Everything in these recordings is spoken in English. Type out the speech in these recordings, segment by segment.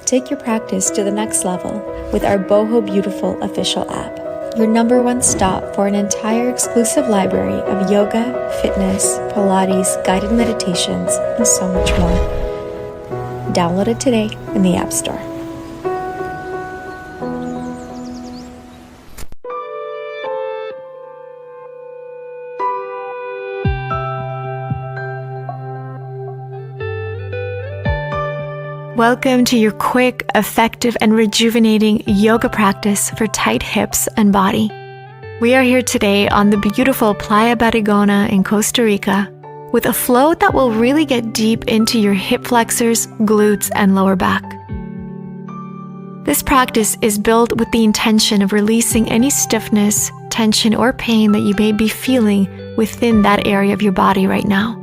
Take your practice to the next level with our BohoBeautiful official app, your #1 stop for an entire exclusive library of yoga, fitness, Pilates, guided meditations, and so much more. Download it today in the App Store. Welcome to your quick, effective, and rejuvenating yoga practice for tight hips and body. We are here today on the beautiful Playa Barigona in Costa Rica with a flow that will really get deep into your hip flexors, glutes, and lower back. This practice is built with the intention of releasing any stiffness, tension, or pain that you may be feeling within that area of your body right now.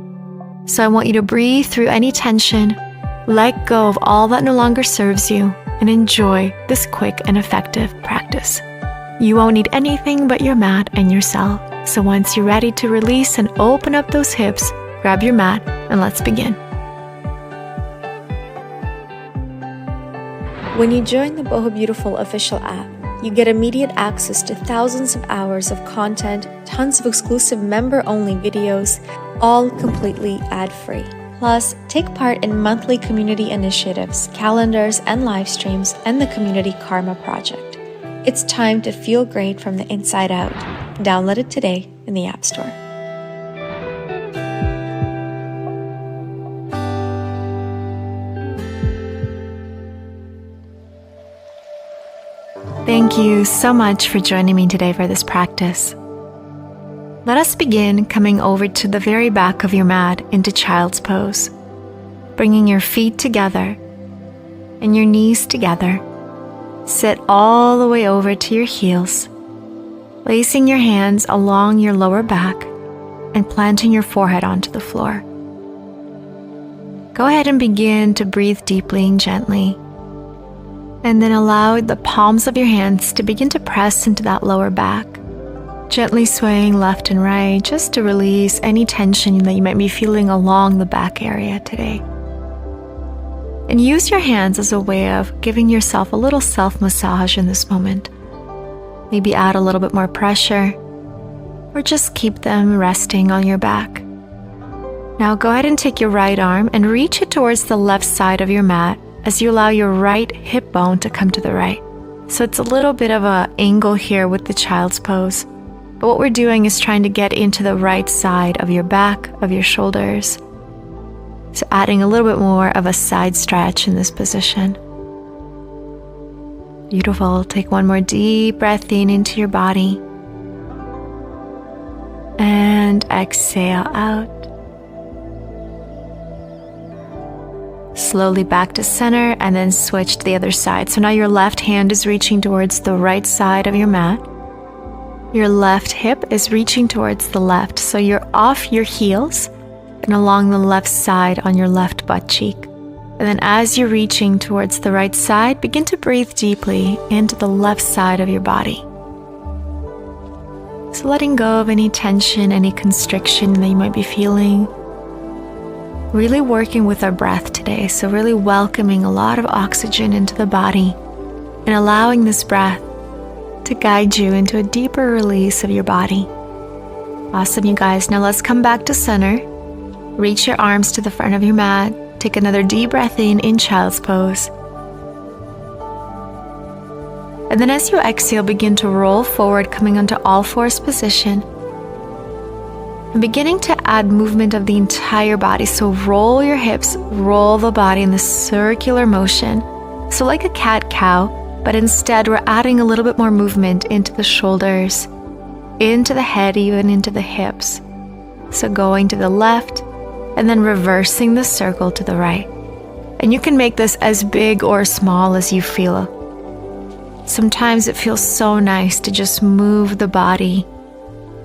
So I want you to breathe through any tension, let go of all that no longer serves you, and enjoy this quick and effective practice. You won't need anything but your mat and yourself. So once you're ready to release and open up those hips, grab your mat and let's begin. When you join the BohoBeautiful official app, you get immediate access to thousands of hours of content, tons of exclusive member-only videos, all completely ad-free. Plus, take part in monthly community initiatives, calendars, and live streams, and the Community Karma Project. It's time to feel great from the inside out. Download it today in the App Store. Thank you so much for joining me today for this practice. Let us begin coming over to the very back of your mat into child's pose, bringing your feet together and your knees together. Sit all the way over to your heels, placing your hands along your lower back and planting your forehead onto the floor. Go ahead and begin to breathe deeply and gently, and then allow the palms of your hands to begin to press into that lower back. Gently swaying left and right just to release any tension that you might be feeling along the back area today. And use your hands as a way of giving yourself a little self-massage in this moment. Maybe add a little bit more pressure, or just keep them resting on your back. Now go ahead and take your right arm and reach it towards the left side of your mat as you allow your right hip bone to come to the right. So it's a little bit of an angle here with the child's pose. But what we're doing is trying to get into the right side of your back, of your shoulders. So adding a little bit more of a side stretch in this position. Beautiful. Take one more deep breath in into your body. And exhale out. Slowly back to center and then switch to the other side. So now your left hand is reaching towards the right side of your mat. Your left hip is reaching towards the left, so you're off your heels and along the left side on your left butt cheek. And then as you're reaching towards the right side, begin to breathe deeply into the left side of your body. So letting go of any tension, any constriction that you might be feeling. Really working with our breath today, so really welcoming a lot of oxygen into the body and allowing this breath to guide you into a deeper release of your body. Awesome, you guys. Now let's come back to center. Reach your arms to the front of your mat. Take another deep breath in child's pose. And then as you exhale, begin to roll forward, coming onto all fours position. And beginning to add movement of the entire body. So roll your hips, roll the body in this circular motion. So like a cat-cow, but instead we're adding a little bit more movement into the shoulders, into the head, even into the hips. So going to the left and then reversing the circle to the right. And you can make this as big or small as you feel. Sometimes it feels so nice to just move the body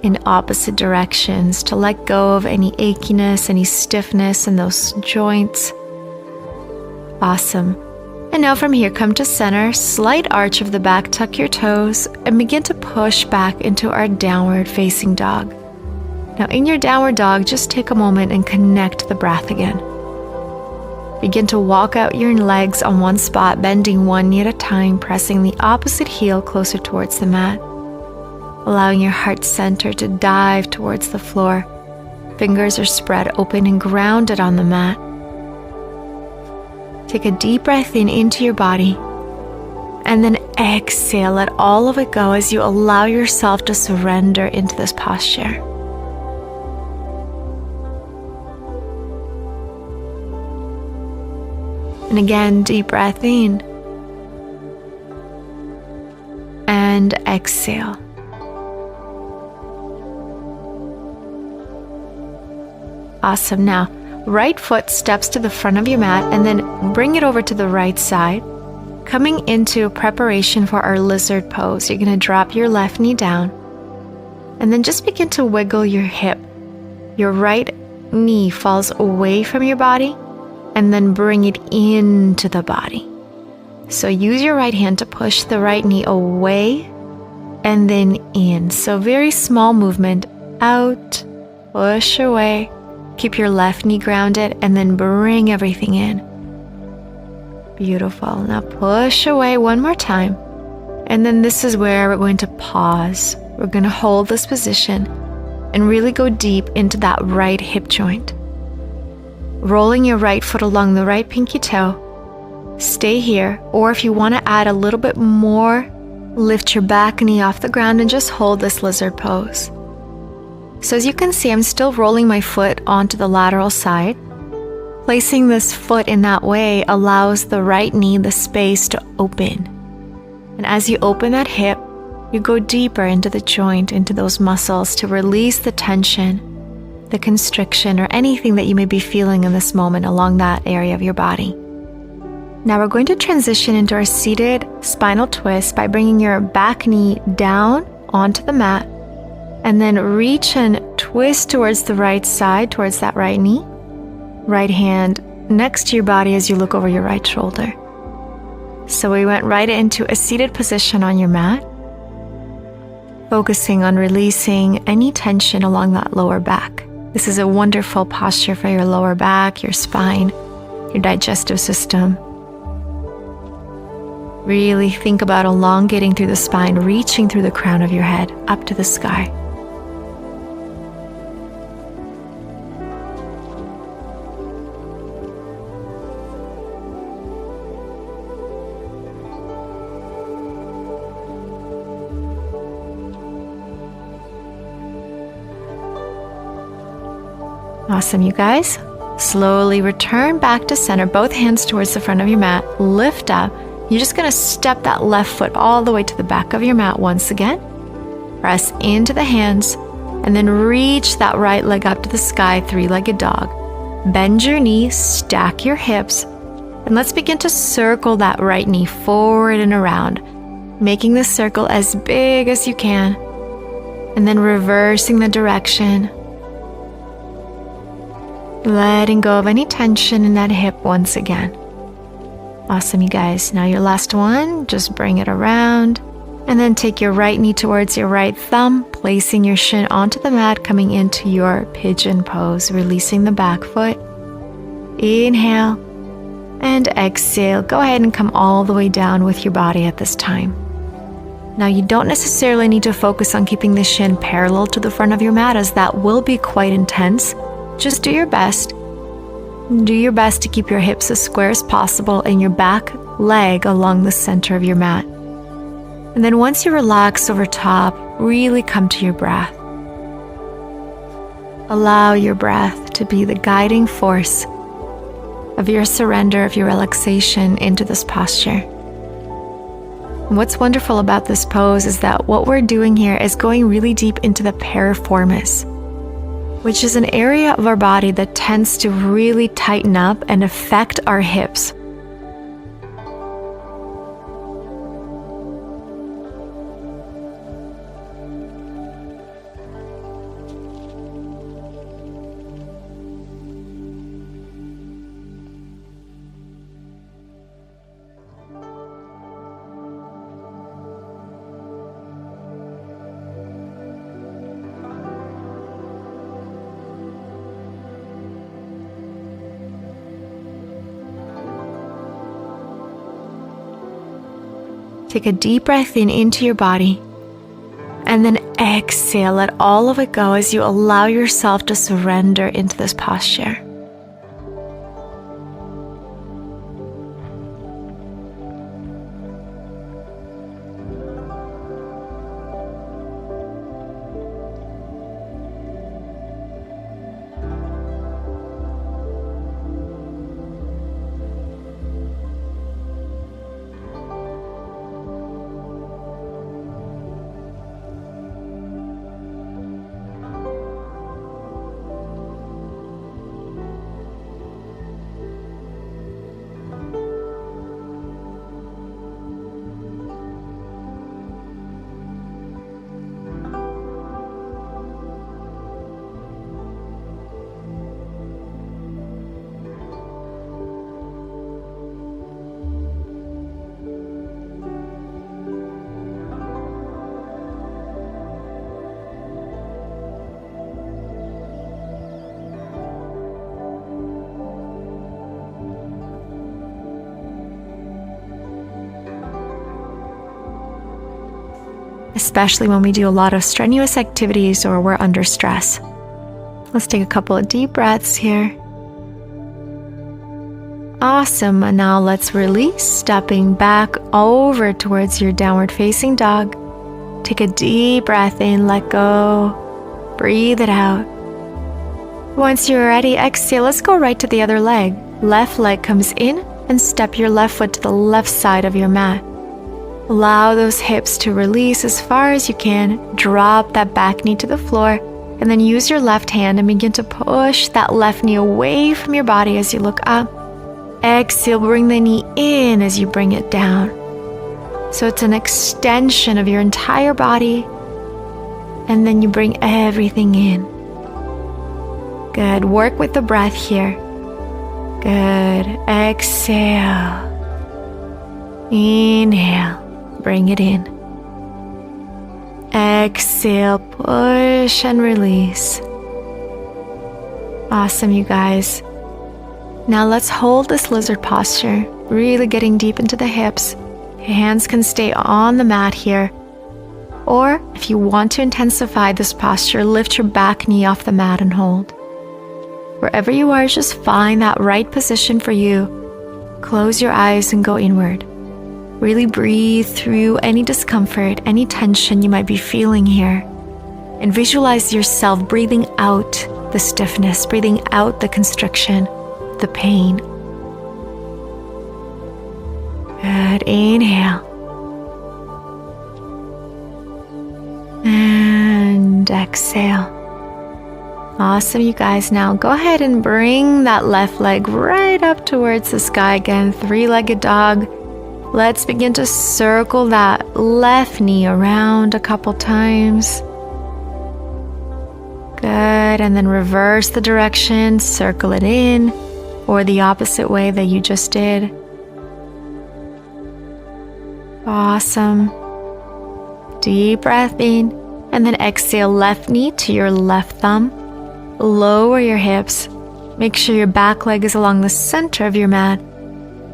in opposite directions, to let go of any achiness, any stiffness in those joints. Awesome. And now from here, come to center, slight arch of the back, tuck your toes, and begin to push back into our downward facing dog. Now in your downward dog, just take a moment and connect the breath again. Begin to walk out your legs on one spot, bending one knee at a time, pressing the opposite heel closer towards the mat. Allowing your heart center to dive towards the floor. Fingers are spread open and grounded on the mat. Take a deep breath in into your body, and then exhale, let all of it go as you allow yourself to surrender into this posture. And again, deep breath in and exhale. Awesome. Now, right foot steps to the front of your mat and then bring it over to the right side. Coming into preparation for our lizard pose, you're going to drop your left knee down and then just begin to wiggle your hip. Your right knee falls away from your body and then bring it into the body. So use your right hand to push the right knee away and then in. So very small movement, out, push away, keep your left knee grounded and then bring everything in. Beautiful. Now push away one more time. And then this is where we're going to pause. We're going to hold this position and really go deep into that right hip joint. Rolling your right foot along the right pinky toe. Stay here, or if you want to add a little bit more, lift your back knee off the ground and just hold this lizard pose. So as you can see, I'm still rolling my foot onto the lateral side. Placing this foot in that way allows the right knee the space to open. And as you open that hip, you go deeper into the joint, into those muscles to release the tension, the constriction, or anything that you may be feeling in this moment along that area of your body. Now we're going to transition into our seated spinal twist by bringing your back knee down onto the mat and then reach and twist towards the right side, towards that right knee. Right hand next to your body as you look over your right shoulder. So we went right into a seated position on your mat, focusing on releasing any tension along that lower back. This is a wonderful posture for your lower back, your spine, your digestive system. Really think about elongating through the spine, reaching through the crown of your head up to the sky. Awesome, you guys. Slowly return back to center, both hands towards the front of your mat. Lift up. You're just going to step that left foot all the way to the back of your mat once again. Press into the hands and then reach that right leg up to the sky, three-legged dog. Bend your knees, stack your hips, and let's begin to circle that right knee forward and around, making the circle as big as you can, and then reversing the direction. Letting go of any tension in that hip once again. Awesome, you guys. Now your last one, just bring it around and then take your right knee towards your right thumb, placing your shin onto the mat, coming into your pigeon pose, releasing the back foot. Inhale and exhale. Go ahead and come all the way down with your body at this time. Now you don't necessarily need to focus on keeping the shin parallel to the front of your mat, as that will be quite intense. Just do your best. Do your best to keep your hips as square as possible and your back leg along the center of your mat. And then once you relax over top, really come to your breath. Allow your breath to be the guiding force of your surrender, of your relaxation into this posture. And what's wonderful about this pose is that what we're doing here is going really deep into the piriformis, which is an area of our body that tends to really tighten up and affect our hips. Take a deep breath in into your body. And then exhale, let all of it go as you allow yourself to surrender into this posture. Especially when we do a lot of strenuous activities or we're under stress. Let's take a couple of deep breaths here. Awesome, and now let's release, stepping back over towards your downward facing dog. Take a deep breath in, let go, breathe it out. Once you're ready, exhale, let's go right to the other leg. Left leg comes in and step your left foot to the left side of your mat. Allow those hips to release as far as you can. Drop that back knee to the floor and then use your left hand and begin to push that left knee away from your body as you look up. Exhale, bring the knee in as you bring it down. So it's an extension of your entire body, and then you bring everything in. Good. Work with the breath here. Good. Exhale. Inhale. Bring it in. Exhale, push and release. Awesome, you guys. Now let's hold this lizard posture, really getting deep into the hips. Your hands can stay on the mat here. Or if you want to intensify this posture, lift your back knee off the mat and hold. Wherever you are, just find that right position for you. Close your eyes and go inward. Really breathe through any discomfort, any tension you might be feeling here. And visualize yourself breathing out the stiffness, breathing out the constriction, the pain. Good. Inhale. And exhale. Awesome, you guys. Now go ahead and bring that left leg right up towards the sky again. Three-legged dog. Let's begin to circle that left knee around a couple times. Good, and then reverse the direction, circle it in, or the opposite way that you just did. Awesome. Deep breath in, and then exhale, left knee to your left thumb. Lower your hips. Make sure your back leg is along the center of your mat.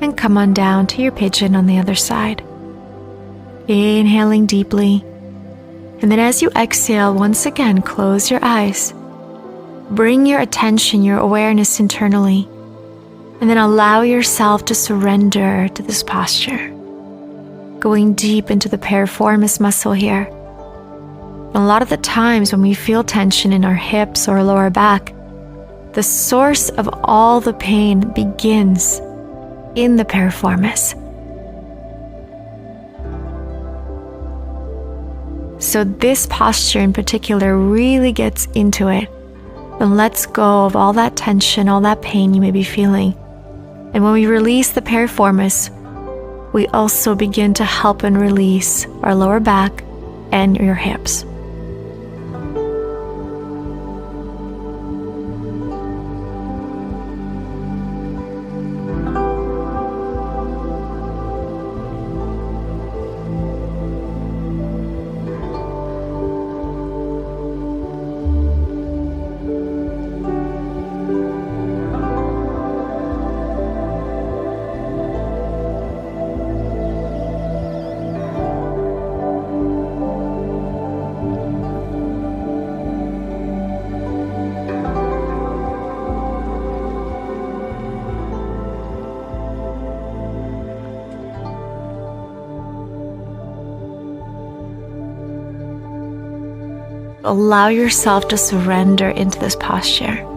And come on down to your pigeon on the other side. Inhaling deeply. And then as you exhale, once again, close your eyes. Bring your attention, your awareness internally. And then allow yourself to surrender to this posture. Going deep into the piriformis muscle here. And a lot of the times when we feel tension in our hips or lower back, the source of all the pain begins in the piriformis. So this posture in particular really gets into it and lets go of all that tension, all that pain you may be feeling. And when we release the piriformis, we also begin to help and release our lower back and your hips. Allow yourself to surrender into this posture.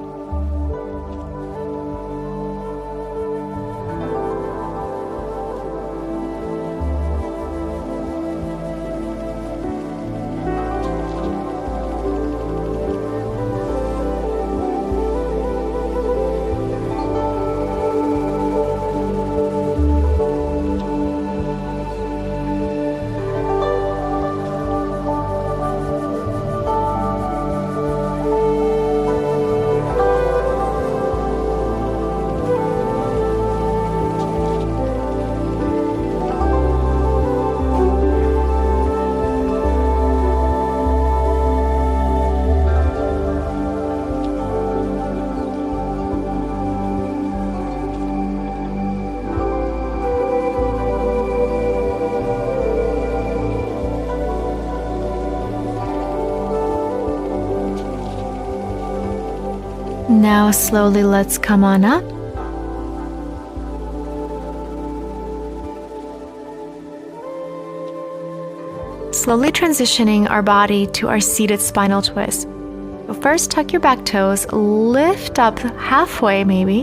Now slowly let's come on up. Slowly transitioning our body to our seated spinal twist. So first tuck your back toes, lift up halfway maybe,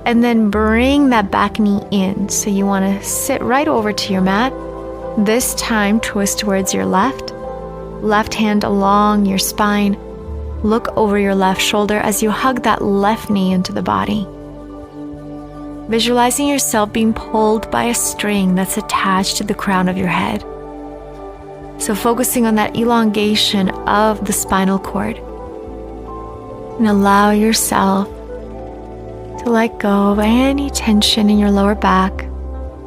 and then bring that back knee in. So you want to sit right over to your mat. This time twist towards your left hand along your spine. Look over your left shoulder as you hug that left knee into the body. Visualizing yourself being pulled by a string that's attached to the crown of your head. So focusing on that elongation of the spinal cord. And allow yourself to let go of any tension in your lower back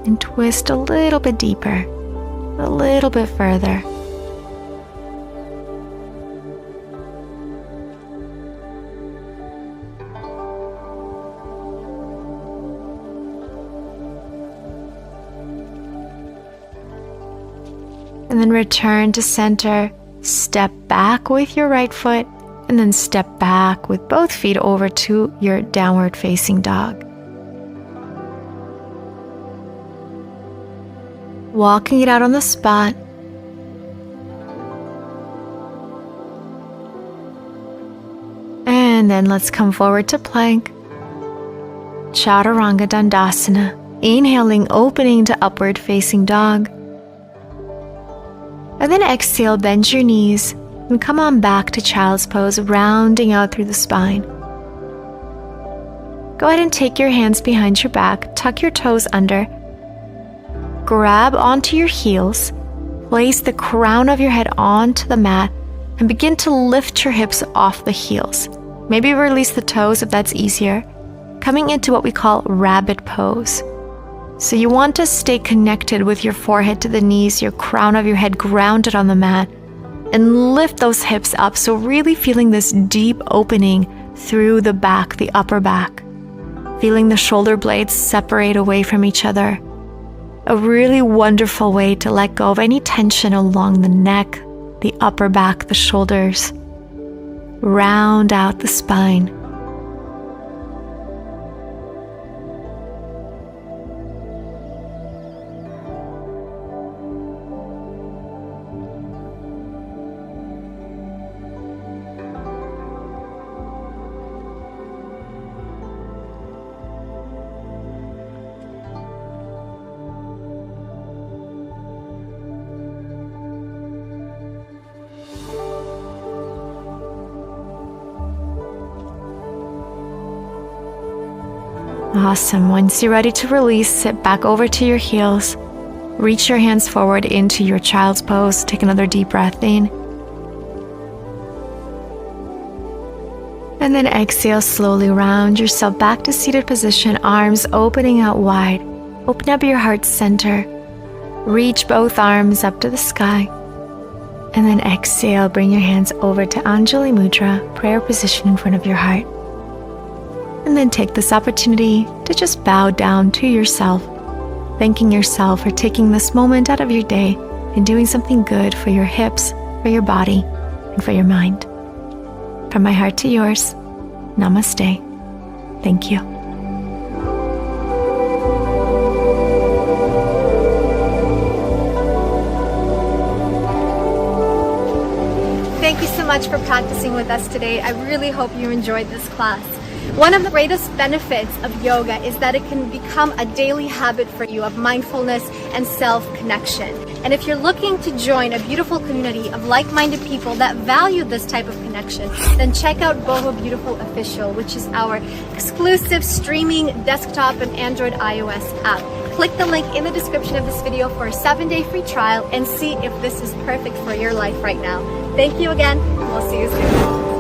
and twist a little bit deeper, a little bit further. And then return to center, step back with your right foot, and then step back with both feet over to your downward facing dog. Walking it out on the spot. And then let's come forward to plank. Chaturanga Dandasana. Inhaling, opening to upward facing dog. And then exhale, bend your knees and come on back to child's pose, rounding out through the spine. Go ahead and take your hands behind your back, tuck your toes under, grab onto your heels, place the crown of your head onto the mat, and begin to lift your hips off the heels. Maybe release the toes if that's easier, coming into what we call rabbit pose. So you want to stay connected with your forehead to the knees, your crown of your head grounded on the mat, and lift those hips up. So really feeling this deep opening through the back, the upper back. Feeling the shoulder blades separate away from each other. A really wonderful way to let go of any tension along the neck, the upper back, the shoulders. Round out the spine. Awesome. Once you're ready to release, sit back over to your heels. Reach your hands forward into your child's pose. Take another deep breath in. And then exhale, slowly round yourself back to seated position, arms opening out wide. Open up your heart center. Reach both arms up to the sky. And then exhale, bring your hands over to Anjali Mudra, prayer position in front of your heart. And then take this opportunity to just bow down to yourself, thanking yourself for taking this moment out of your day and doing something good for your hips, for your body, and for your mind. From my heart to yours, namaste. Thank you. Thank you so much much for practicing with us today. I really hope you enjoyed this class. One of the greatest benefits of yoga is that it can become a daily habit for you of mindfulness and self-connection. And if you're looking to join a beautiful community of like-minded people that value this type of connection, then check out BohoBeautiful Official, which is our exclusive streaming desktop and Android iOS app. Click the link in the description of this video for a 7-day free trial and see if this is perfect for your life right now. Thank you again, and we'll see you soon.